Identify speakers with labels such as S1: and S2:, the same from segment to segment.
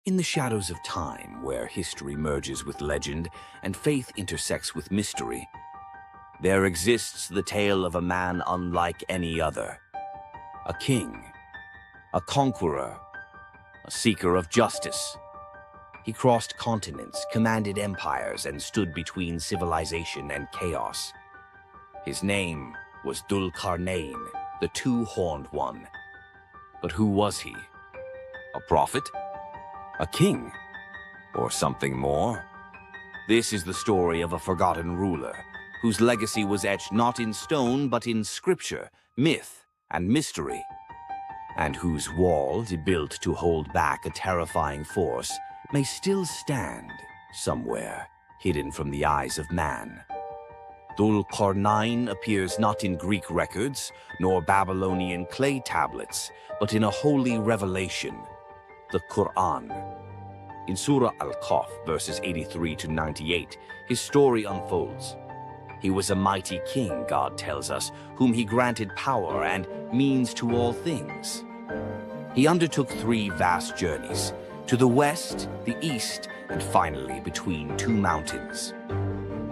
S1: In the shadows of time, where history merges with legend and faith intersects with mystery, there exists the tale of a man unlike any other. A king, a conqueror, a seeker of justice. He crossed continents, commanded empires, and stood between civilization and chaos. His name was Dhul-Qarnayn, the two-horned one. But who was he? A prophet? A king? Or something more? This is the story of a forgotten ruler, whose legacy was etched not in stone but in scripture, myth, and mystery, and whose walls, built to hold back a terrifying force, may still stand somewhere, hidden from the eyes of man. Dhul-Qarnayn appears not in Greek records, nor Babylonian clay tablets, but in a holy revelation, the Quran. In Surah Al-Kahf, verses 83 to 98, his story unfolds. He was a mighty king, God tells us, whom he granted power and means to all things. He undertook 3 vast journeys, to the west, the east, and finally between 2 mountains.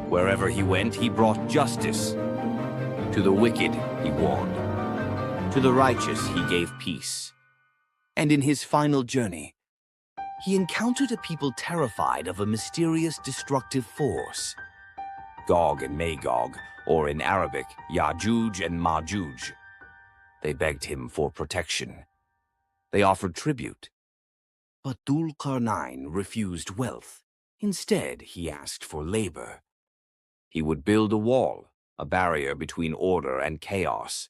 S1: Wherever he went, he brought justice. To the wicked, he warned. To the righteous, he gave peace. And in his final journey, he encountered a people terrified of a mysterious destructive force. Gog and Magog, or in Arabic, Ya'juj and Ma'juj. They begged him for protection. They offered tribute. But Dhul-Qarnayn refused wealth. Instead, he asked for labor. He would build a wall, a barrier between order and chaos.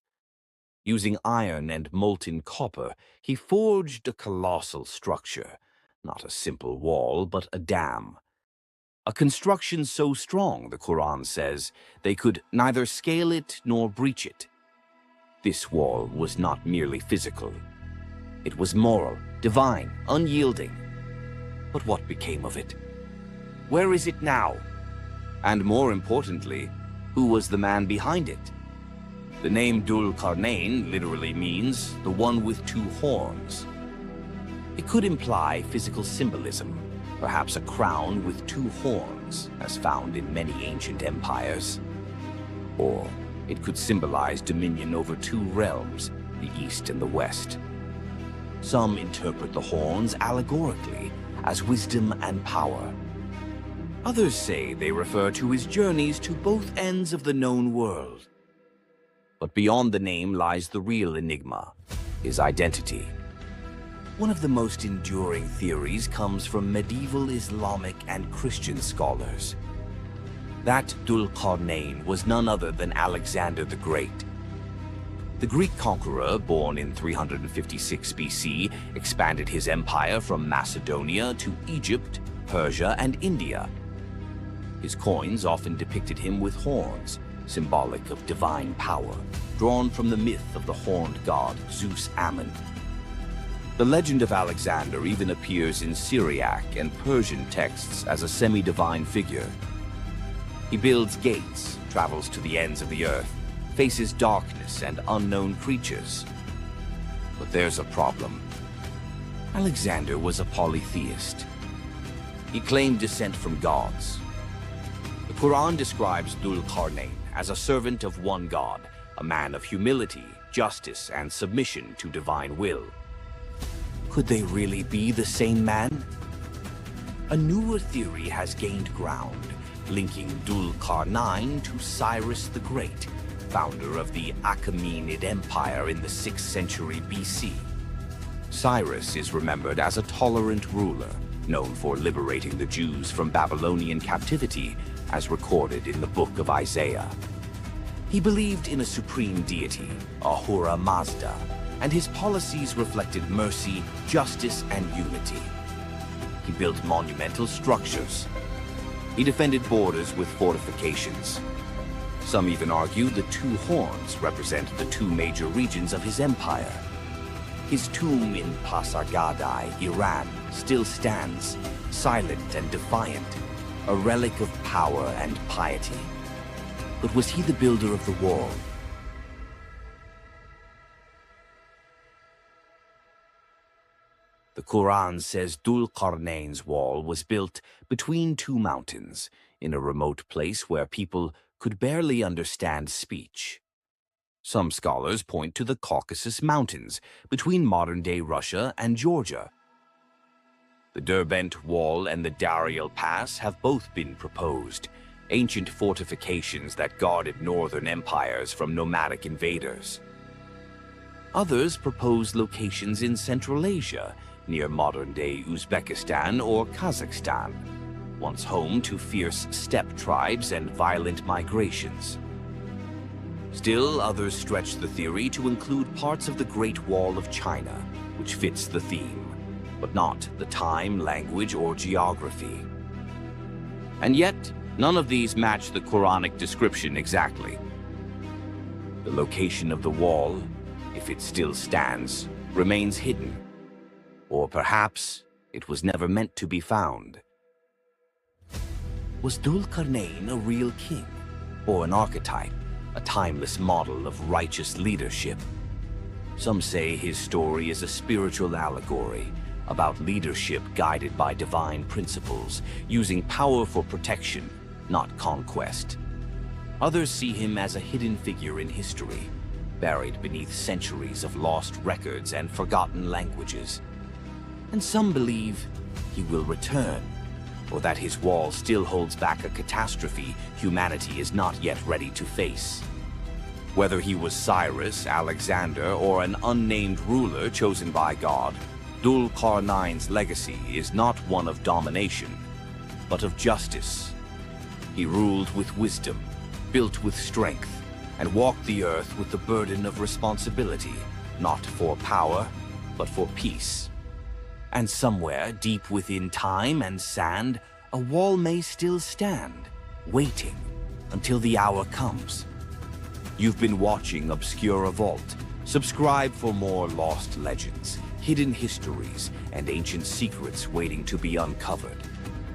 S1: Using iron and molten copper, he forged a colossal structure, not a simple wall, but a dam. A construction so strong, the Quran says, they could neither scale it nor breach it. This wall was not merely physical. It was moral, divine, unyielding. But what became of it? Where is it now? And more importantly, who was the man behind it? The name Dhul-Qarnayn literally means the one with 2 horns. It could imply physical symbolism, perhaps a crown with 2 horns, as found in many ancient empires. Or it could symbolize dominion over 2 realms, the East and the West. Some interpret the horns allegorically as wisdom and power. Others say they refer to his journeys to both ends of the known world. But beyond the name lies the real enigma, his identity. One of the most enduring theories comes from medieval Islamic and Christian scholars. That Dhul-Qarnayn was none other than Alexander the Great. The Greek conqueror, born in 356 BC, expanded his empire from Macedonia to Egypt, Persia, and India. His coins often depicted him with horns, symbolic of divine power, drawn from the myth of the horned god Zeus Ammon. The legend of Alexander even appears in Syriac and Persian texts as a semi-divine figure. He builds gates, travels to the ends of the earth, faces darkness and unknown creatures. But there's a problem. Alexander was a polytheist. He claimed descent from gods. The Quran describes Dhul-Qarnayn as a servant of one god, a man of humility, justice, and submission to divine will. Could they really be the same man? A newer theory has gained ground, linking Dhul-Qarnayn to Cyrus the Great, founder of the Achaemenid Empire in the 6th century BC. Cyrus is remembered as a tolerant ruler, known for liberating the Jews from Babylonian captivity, as recorded in the book of Isaiah. He believed in a supreme deity, Ahura Mazda, and his policies reflected mercy, justice, and unity. He built monumental structures. He defended borders with fortifications. Some even argue the 2 horns represent the 2 major regions of his empire. His tomb in Pasargadae, Iran, still stands, silent and defiant, a relic of power and piety. But was he the builder of the wall? The Quran says Dhul-Qarnayn's wall was built between two mountains, in a remote place where people could barely understand speech. Some scholars point to the Caucasus Mountains, between modern-day Russia and Georgia. The Derbent Wall and the Darial Pass have both been proposed, ancient fortifications that guarded northern empires from nomadic invaders. Others propose locations in Central Asia, near modern-day Uzbekistan or Kazakhstan, once home to fierce steppe tribes and violent migrations. Still, others stretch the theory to include parts of the Great Wall of China, which fits the theme, but not the time, language, or geography. And yet, none of these match the Quranic description exactly. The location of the wall, if it still stands, remains hidden. Or perhaps it was never meant to be found. Was Dhul-Qarnayn a real king, or an archetype, a timeless model of righteous leadership? Some say his story is a spiritual allegory about leadership guided by divine principles, using power for protection, not conquest. Others see him as a hidden figure in history, buried beneath centuries of lost records and forgotten languages. And some believe he will return, or that his wall still holds back a catastrophe humanity is not yet ready to face. Whether he was Cyrus, Alexander, or an unnamed ruler chosen by God, Dhul-Qarnayn's legacy is not one of domination, but of justice. He ruled with wisdom, built with strength, and walked the earth with the burden of responsibility, not for power, but for peace. And somewhere, deep within time and sand, a wall may still stand, waiting until the hour comes. You've been watching Obscura Vault. Subscribe for more lost legends, hidden histories, and ancient secrets waiting to be uncovered.